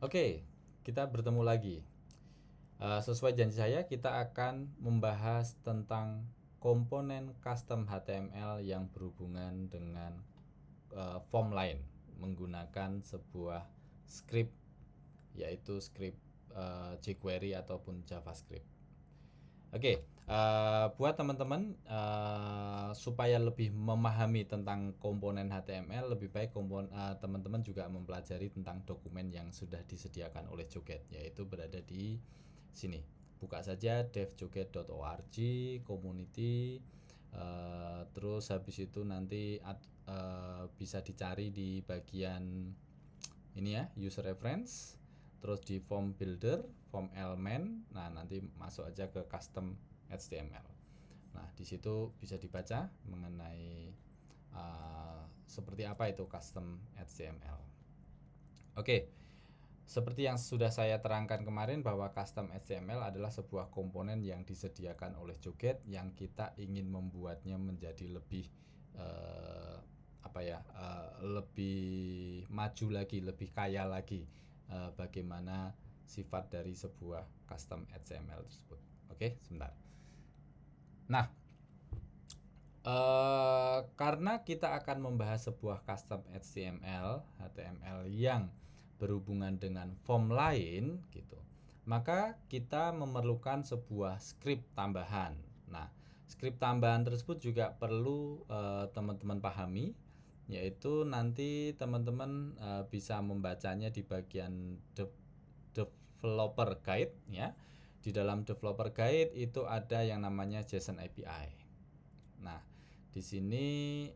Oke, kita bertemu lagi. Sesuai janji saya, kita akan membahas tentang komponen custom HTML yang berhubungan dengan form lain menggunakan sebuah script, yaitu script jQuery ataupun JavaScript. Oke, buat teman-teman supaya lebih memahami tentang komponen HTML, lebih baik teman-teman juga mempelajari tentang dokumen yang sudah disediakan oleh Joget, yaitu berada di sini. Buka saja devjoget.org community, terus habis itu nanti bisa dicari di bagian ini ya, user reference, terus di form builder, form element. Nah, nanti masuk aja ke custom HTML. Nah, di situ bisa dibaca mengenai seperti apa itu custom HTML. Oke, seperti yang sudah saya terangkan kemarin bahwa custom HTML adalah sebuah komponen yang disediakan oleh Joget yang kita ingin membuatnya menjadi lebih lebih maju lagi, lebih kaya lagi bagaimana sifat dari sebuah custom HTML tersebut. Oke, sebentar. Nah, karena kita akan membahas sebuah custom HTML yang berhubungan dengan form lain gitu, maka kita memerlukan sebuah script tambahan. Nah, script tambahan tersebut juga perlu teman-teman pahami, yaitu nanti teman-teman bisa membacanya di bagian developer guide ya. Di dalam developer guide itu ada yang namanya JSON API. Nah, di sini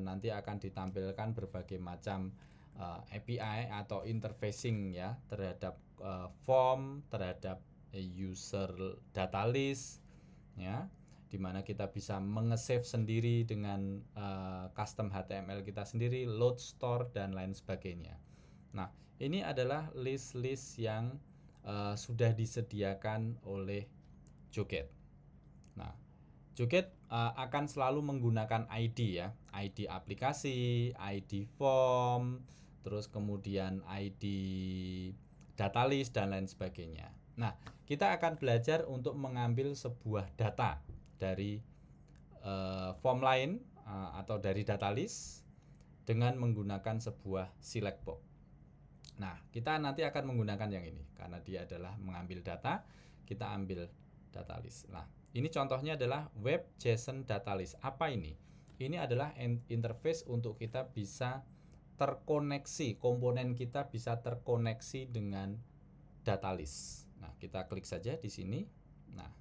nanti akan ditampilkan berbagai macam API atau interfacing ya terhadap form, terhadap user data list ya, dimana kita bisa mengesave sendiri dengan custom HTML kita sendiri, load, store, dan lain sebagainya. Nah, ini adalah list-list yang sudah disediakan oleh Joget. Nah, Joget akan selalu menggunakan ID ya, ID aplikasi, ID form, terus kemudian ID datalist dan lain sebagainya. Nah, kita akan belajar untuk mengambil sebuah data dari form lain atau dari datalist dengan menggunakan sebuah select box. Nah, kita nanti akan menggunakan yang ini karena dia adalah mengambil data, kita ambil data list. Nah, ini contohnya adalah web JSON data list. Apa ini? Ini adalah interface untuk kita bisa terkoneksi, komponen kita bisa terkoneksi dengan data list. Nah, kita klik saja di sini. Nah,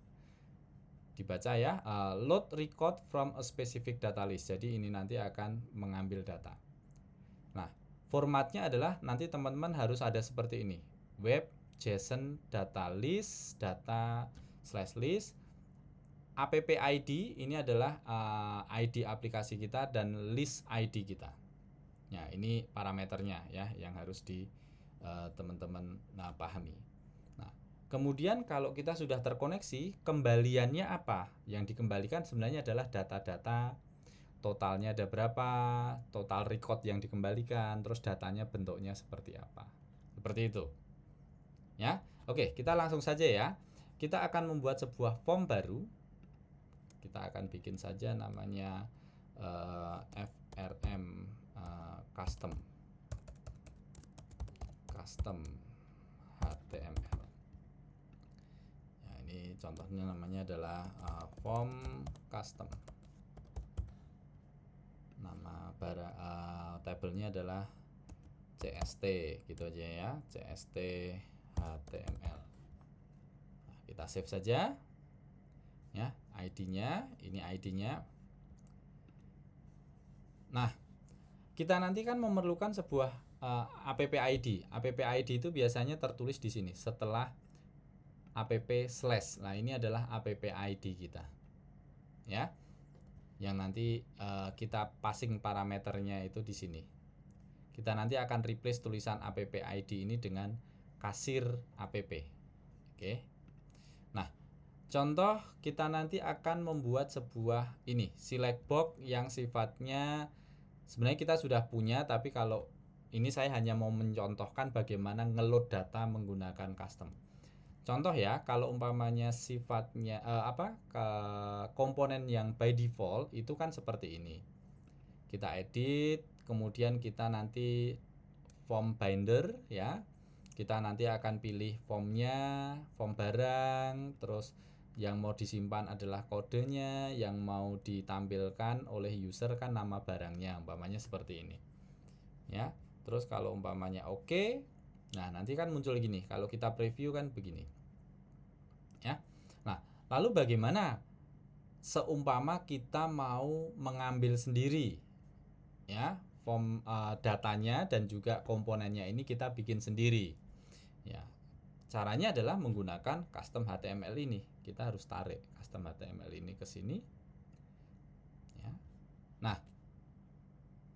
dibaca ya, load record from a specific data list. Jadi ini nanti akan mengambil data. Nah, formatnya adalah nanti teman-teman harus ada seperti ini, web JSON data list, data slash list, app ID ini adalah ID aplikasi kita dan list ID kita. Nah, ini parameternya ya yang harus di teman-teman pahami. Nah, kemudian kalau kita sudah terkoneksi, kembaliannya apa? Yang dikembalikan sebenarnya adalah data-data, totalnya ada berapa, total record yang dikembalikan, terus datanya bentuknya seperti apa. Seperti itu. Ya. Oke, kita langsung saja ya. Kita akan membuat sebuah form baru. Kita akan bikin saja namanya FRM custom HTML. Ya, ini contohnya namanya adalah form custom. Nama tabelnya adalah CST gitu aja ya, CST HTML. Nah, kita save saja ya, ID-nya, ini ID-nya. Nah, kita nanti kan memerlukan sebuah app ID. App ID itu biasanya tertulis di sini setelah app slash. Nah, ini adalah app ID kita ya, yang nanti kita passing parameternya itu di sini. Kita nanti akan replace tulisan app ID ini dengan kasir app. Oke. Nah, contoh kita nanti akan membuat sebuah ini select box yang sifatnya sebenarnya kita sudah punya, tapi kalau Ini saya hanya mau mencontohkan bagaimana ngeload data menggunakan custom. Contoh ya, kalau umpamanya sifatnya komponen yang by default itu kan seperti ini. Kita edit, kemudian kita nanti form binder ya. Kita nanti akan pilih formnya, form barang, terus yang mau disimpan adalah kodenya, yang mau ditampilkan oleh user kan nama barangnya, umpamanya seperti ini. Ya. Terus kalau umpamanya oke, nah nanti kan muncul gini. Kalau kita preview kan begini. Ya. Nah, lalu bagaimana seumpama kita mau mengambil sendiri ya form datanya dan juga komponennya ini kita bikin sendiri. Ya. Caranya adalah menggunakan custom HTML ini. Kita harus tarik custom HTML ini ke sini. Ya. Nah,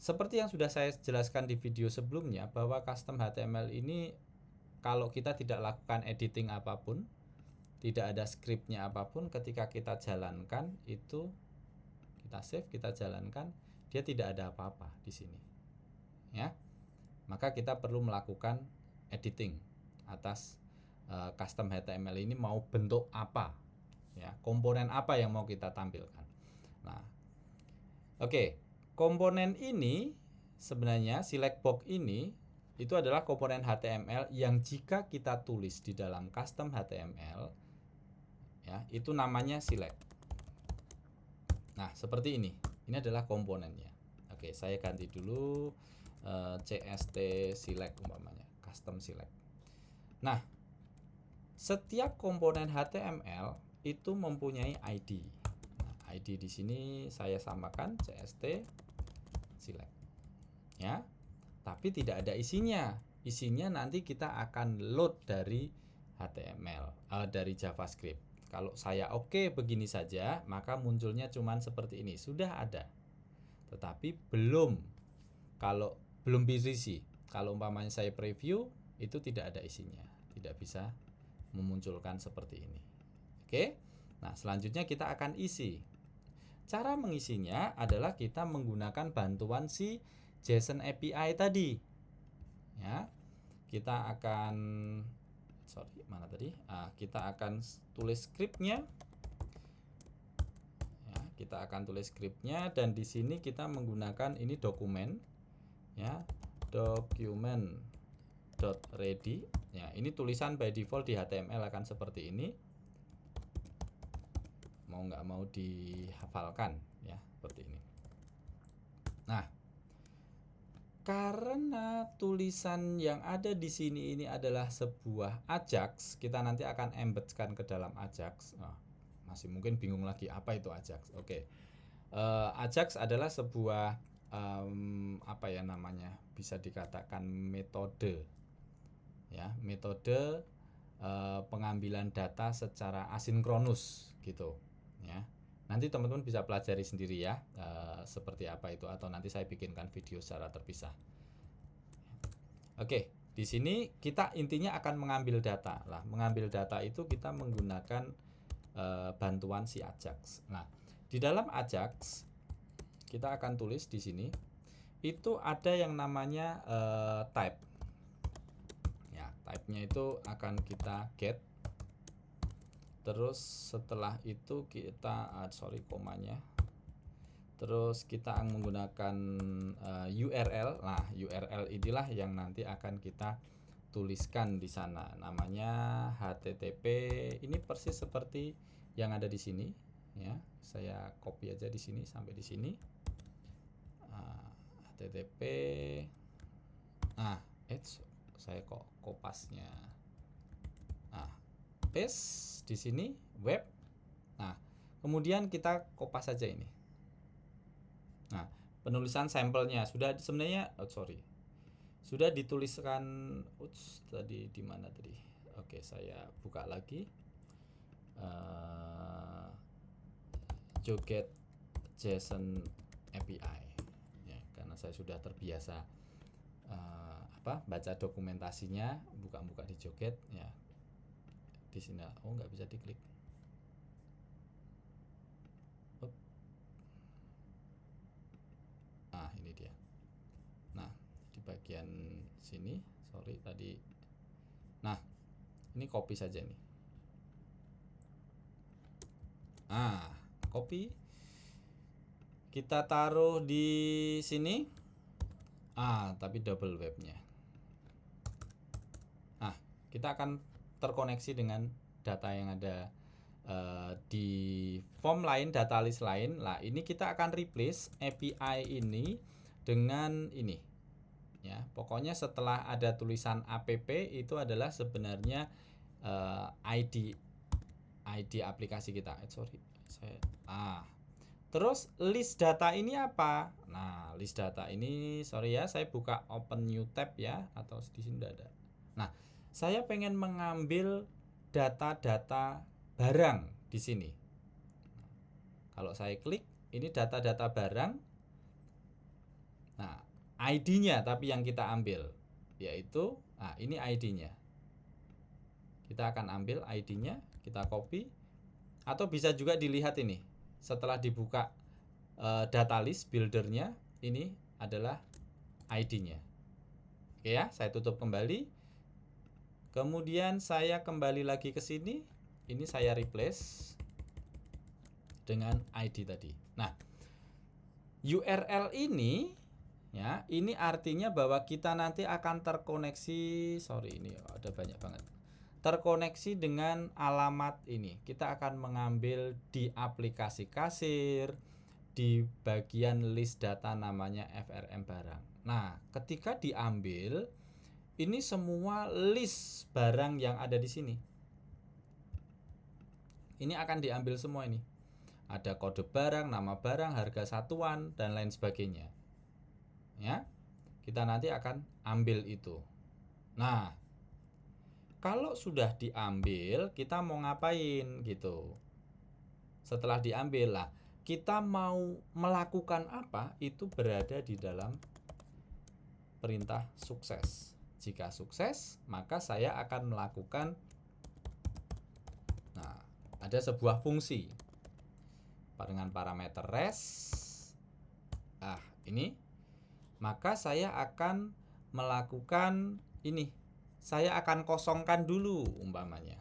seperti yang sudah saya jelaskan di video sebelumnya bahwa custom HTML ini kalau kita tidak lakukan editing apapun, tidak ada scriptnya apapun, ketika kita jalankan itu kita save, kita jalankan, dia tidak ada apa-apa di sini. Ya. Maka kita perlu melakukan editing atas custom HTML ini mau bentuk apa. Ya, komponen apa yang mau kita tampilkan. Nah, oke. Komponen ini sebenarnya select box ini itu adalah komponen HTML yang jika kita tulis di dalam custom HTML ya, itu namanya select. Nah, seperti ini. Ini adalah komponennya. Oke, saya ganti dulu CST select umpamanya, custom select. Nah, setiap komponen HTML itu mempunyai ID. Nah, ID di sini saya samakan CST select. Ya. Tapi tidak ada isinya. Isinya nanti kita akan load dari HTML, dari JavaScript. Kalau saya oke begini saja, maka munculnya cuman seperti ini. Sudah ada. Tetapi belum, kalau belum berisi. Kalau umpamanya saya preview, itu tidak ada isinya. Tidak bisa memunculkan seperti ini. Oke. Nah, selanjutnya kita akan isi. Cara mengisinya adalah kita menggunakan bantuan si JSON API tadi. Ya. Kita akan kita akan tulis scriptnya. Ya, kita akan tulis scriptnya dan di sini kita menggunakan ini dokumen ya, document.ready. Ya, ini tulisan by default di HTML akan seperti ini. Mau nggak mau dihafalkan ya, seperti ini. Nah, karena tulisan yang ada di sini ini adalah sebuah Ajax, kita nanti akan embedkan ke dalam Ajax. Nah, masih mungkin bingung lagi apa itu Ajax. Oke. Ajax adalah sebuah apa ya namanya? Bisa dikatakan metode. Ya, metode pengambilan data secara asinkronus gitu, ya. Nanti teman-teman bisa pelajari sendiri ya seperti apa itu, atau nanti saya bikinkan video secara terpisah. Oke, di sini kita intinya akan mengambil data. Lah, mengambil data itu kita menggunakan bantuan si Ajax. Nah, di dalam Ajax kita akan tulis di sini itu ada yang namanya type. Ya, type-nya itu akan kita get. Terus setelah itu kita komanya. Terus kita menggunakan URL. Nah, URL inilah yang nanti akan kita tuliskan di sana. Namanya HTTP. Ini persis seperti yang ada di sini, ya. Saya copy aja di sini sampai di sini. HTTP. Nah, saya kok kopasnya. Nah, paste di sini web. Nah, kemudian kita kopas saja ini. Nah, penulisan sampelnya sudah sebenarnya sudah dituliskan tadi di mana tadi. Oke, saya buka lagi Joget JSON API ya, karena saya sudah terbiasa baca dokumentasinya, buka-buka di Joget ya. Di sini nggak bisa diklik. Nah, ini dia. Nah, di bagian bagian sini, sorry tadi. Nah, ini copy saja nih. Nah, copy. Kita taruh di sini. Tapi double webnya. Nah, kita akan terkoneksi dengan data yang ada di form lain, data list lain. Nah, ini kita akan replace API ini dengan ini. Ya, pokoknya setelah ada tulisan app itu adalah sebenarnya ID aplikasi kita. Terus list data ini apa? Nah, list data ini, sorry ya, saya buka open new tab ya, atau di sini tidak ada. Nah, saya pengen mengambil data-data barang di sini. Kalau saya klik, ini data-data barang. Nah, ID-nya tapi yang kita ambil, yaitu, ini ID-nya. Kita akan ambil ID-nya, kita copy, atau bisa juga dilihat ini. Setelah dibuka data list buildernya, ini adalah ID-nya. Oke ya, saya tutup kembali. Kemudian saya kembali lagi ke sini. Ini saya replace dengan ID tadi. Nah, URL ini ya, ini artinya bahwa kita nanti akan terkoneksi, sorry ini ada banyak banget. Terkoneksi dengan alamat ini. Kita akan mengambil di aplikasi kasir, di bagian list data namanya FRM barang. Nah, ketika diambil, ini semua list barang yang ada di sini. Ini akan diambil semua ini. Ada kode barang, nama barang, harga satuan, dan lain sebagainya. Ya, kita nanti akan ambil itu. Nah, kalau sudah diambil, kita mau ngapain gitu? Setelah diambil lah, kita mau melakukan apa? Itu berada di dalam perintah sukses. Jika sukses, maka saya akan melakukan, nah, ada sebuah fungsi dengan parameter res. Ini, maka saya akan melakukan ini. Saya akan kosongkan dulu umpamanya.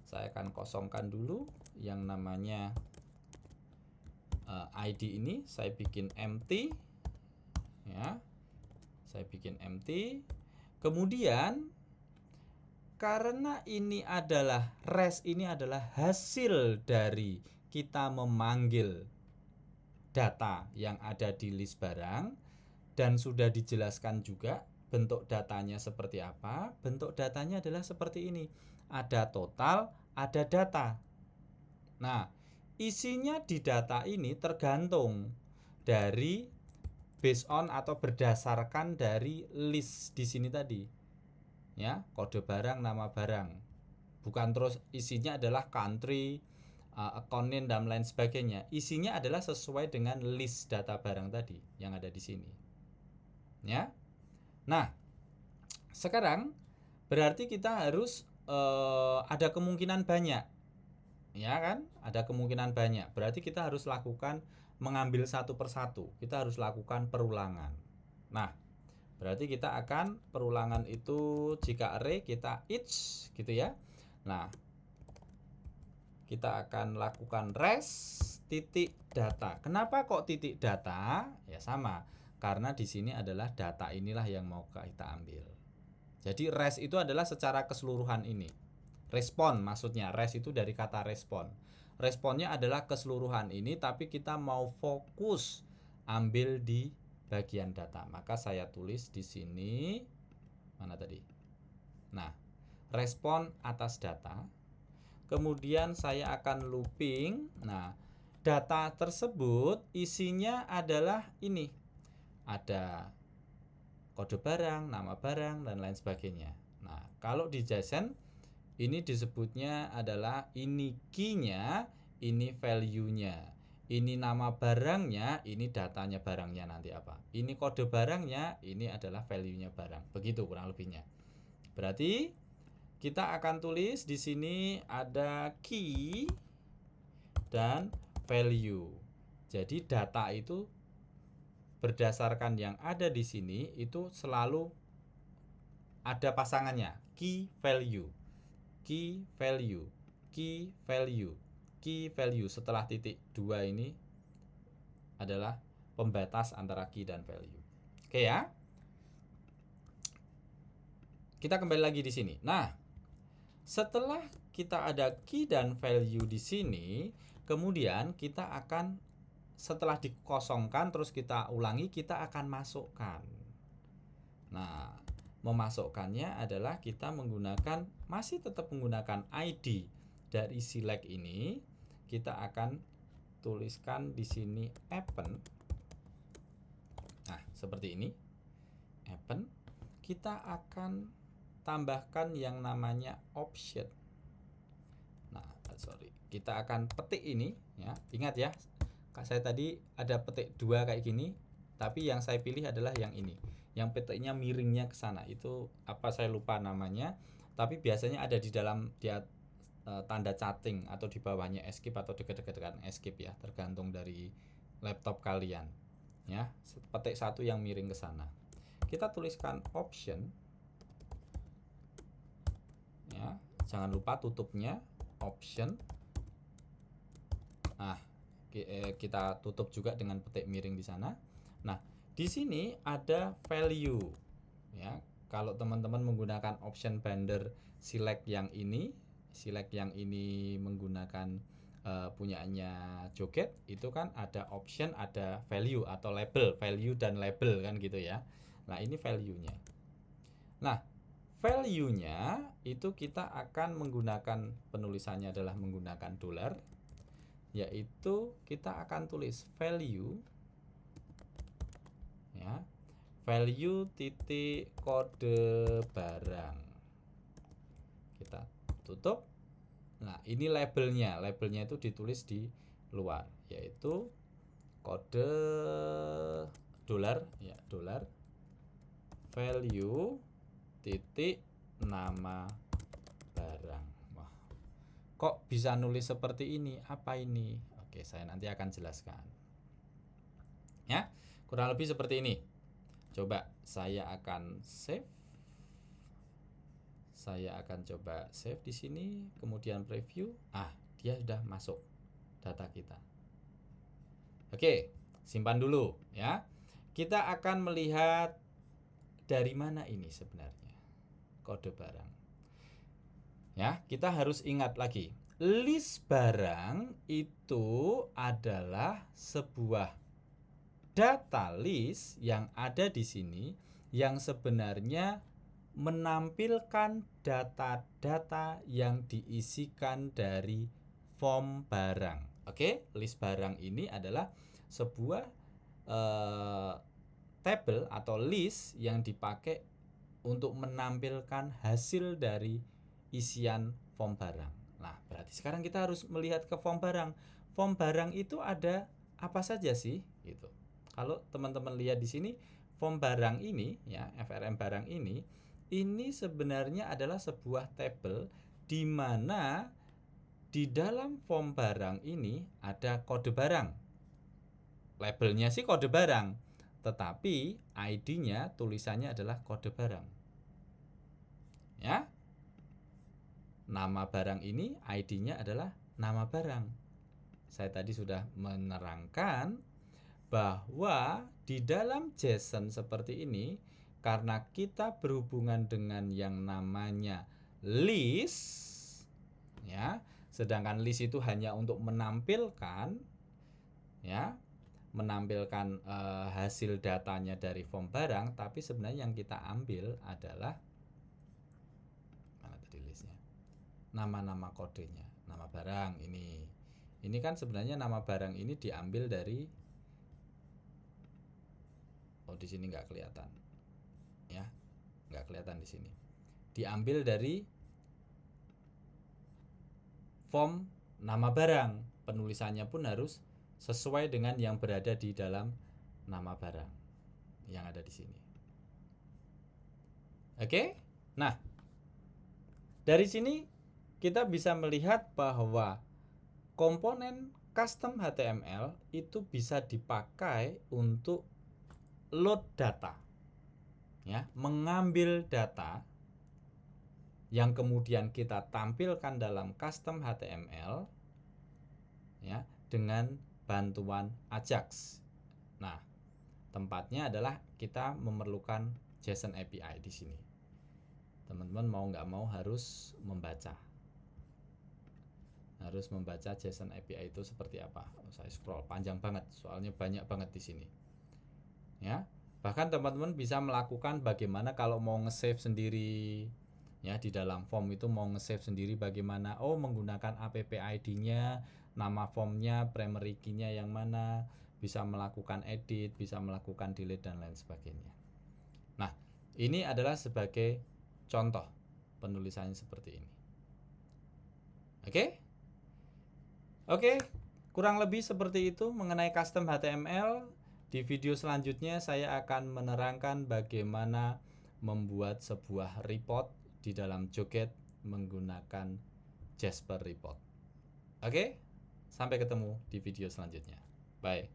Saya akan kosongkan dulu yang namanya ID ini. Saya bikin empty, ya. Saya bikin empty. Kemudian karena ini adalah res, ini adalah hasil dari kita memanggil data yang ada di list barang, dan sudah dijelaskan juga bentuk datanya seperti apa. Bentuk datanya adalah seperti ini. Ada total, ada data. Nah, isinya di data ini tergantung dari based on atau berdasarkan dari list di sini tadi. Ya, kode barang, nama barang. Bukan terus isinya adalah country, account name, dan lain sebagainya. Isinya adalah sesuai dengan list data barang tadi yang ada di sini. Ya. Nah, sekarang berarti kita harus ada kemungkinan banyak. Ya kan? Ada kemungkinan banyak. Berarti kita harus lakukan mengambil satu persatu. Kita harus lakukan perulangan. Nah, berarti kita akan perulangan itu, jika array kita each gitu ya. Nah, kita akan lakukan res titik data. Kenapa kok titik data? Ya sama, karena di sini adalah data inilah yang mau kita ambil. Jadi res itu adalah secara keseluruhan ini. Respon maksudnya, res itu dari kata respon. Responnya adalah keseluruhan ini, tapi kita mau fokus ambil di bagian data. Maka saya tulis di sini, mana tadi? Nah, respon atas data. Kemudian saya akan looping. Nah, data tersebut isinya adalah ini. Ada kode barang, nama barang, dan lain sebagainya. Nah, kalau di JSON ini disebutnya adalah ini key-nya, ini value-nya. Ini nama barangnya, ini datanya barangnya nanti apa. Ini kode barangnya, ini adalah value-nya barang. Begitu kurang lebihnya. Berarti kita akan tulis di sini ada key dan value. Jadi data itu berdasarkan yang ada di sini itu selalu ada pasangannya, key value, key value, key value, key value. Setelah titik 2 ini adalah pembatas antara key dan value. Oke ya. Kita kembali lagi di sini. Nah, setelah kita ada key dan value di sini, kemudian kita akan setelah dikosongkan terus kita ulangi, kita akan masukkan. Nah, memasukkannya adalah kita menggunakan, masih tetap menggunakan ID dari select ini. Kita akan tuliskan di sini append. Nah, seperti ini. Append. Kita akan tambahkan yang namanya option. Nah, kita akan petik ini ya. Ingat ya, saya tadi ada petik 2 kayak gini, tapi yang saya pilih adalah yang ini. Yang petiknya miringnya ke sana. Itu apa saya lupa namanya, tapi biasanya ada di dalam tanda chatting atau di bawahnya escape atau dekat-dekat escape ya, tergantung dari laptop kalian. Ya, petik 1 yang miring ke sana. Kita tuliskan option. Ya, jangan lupa tutupnya option. Nah, kita tutup juga dengan petik miring di sana. Nah, di sini ada value. Ya, kalau teman-teman menggunakan option binder select yang ini menggunakan punyanya Joget, itu kan ada option, ada value atau label, value dan label kan gitu ya. Nah, ini value-nya. Nah, value-nya itu kita akan menggunakan, penulisannya adalah menggunakan $, yaitu kita akan tulis value ya, value titik kode barang. Kita tutup. Nah, ini labelnya itu ditulis di luar, yaitu kode $, ya, value titik nama barang. Wah, kok bisa nulis seperti ini? Apa ini? Oke, saya nanti akan jelaskan. Ya, kurang lebih seperti ini. Coba saya akan save. Saya akan coba save di sini, kemudian preview. Ah, dia sudah masuk data kita. Oke, simpan dulu ya. Kita akan melihat dari mana ini sebenarnya kode barang. Ya, kita harus ingat lagi. List barang itu adalah sebuah data list yang ada di sini yang sebenarnya menampilkan data-data yang diisikan dari form barang. Oke, list barang ini adalah sebuah tabel atau list yang dipakai untuk menampilkan hasil dari isian form barang. Nah, berarti sekarang kita harus melihat ke form barang. Form barang itu ada apa saja sih? Gitu. Kalau teman-teman lihat di sini, form barang ini ya, FRM barang ini sebenarnya adalah sebuah tabel di mana di dalam form barang ini ada kode barang. Labelnya sih kode barang, tetapi ID-nya tulisannya adalah kode barang. Ya. Nama barang ini ID-nya adalah nama barang. Saya tadi sudah menerangkan bahwa di dalam JSON seperti ini, karena kita berhubungan dengan yang namanya list ya, sedangkan list itu hanya untuk menampilkan ya, hasil datanya dari form barang, tapi sebenarnya yang kita ambil adalah mana tadi listnya, nama-nama kodenya, nama barang ini kan sebenarnya nama barang ini diambil dari, di sini nggak kelihatan ya, nggak kelihatan di sini, diambil dari form nama barang. Penulisannya pun harus sesuai dengan yang berada di dalam nama barang yang ada di sini. Oke? Nah, dari sini kita bisa melihat bahwa komponen custom HTML itu bisa dipakai untuk load data, ya, mengambil data yang kemudian kita tampilkan dalam custom HTML, ya, dengan bantuan Ajax. Nah, tempatnya adalah kita memerlukan JSON API di sini. Teman-teman mau nggak mau harus membaca JSON API itu seperti apa. Saya scroll panjang banget, soalnya banyak banget di sini. Ya, bahkan teman-teman bisa melakukan bagaimana kalau mau nge-save sendiri. Ya, di dalam form itu mau nge-save sendiri bagaimana? Oh, menggunakan app ID-nya, nama formnya, primary key-nya yang mana, bisa melakukan edit, bisa melakukan delete dan lain sebagainya. Nah, ini adalah sebagai contoh penulisannya seperti ini. Oke? Oke, kurang lebih seperti itu mengenai custom HTML. Di video selanjutnya saya akan menerangkan bagaimana membuat sebuah report di dalam Joget menggunakan Jasper Report. Oke, sampai ketemu di video selanjutnya. Bye.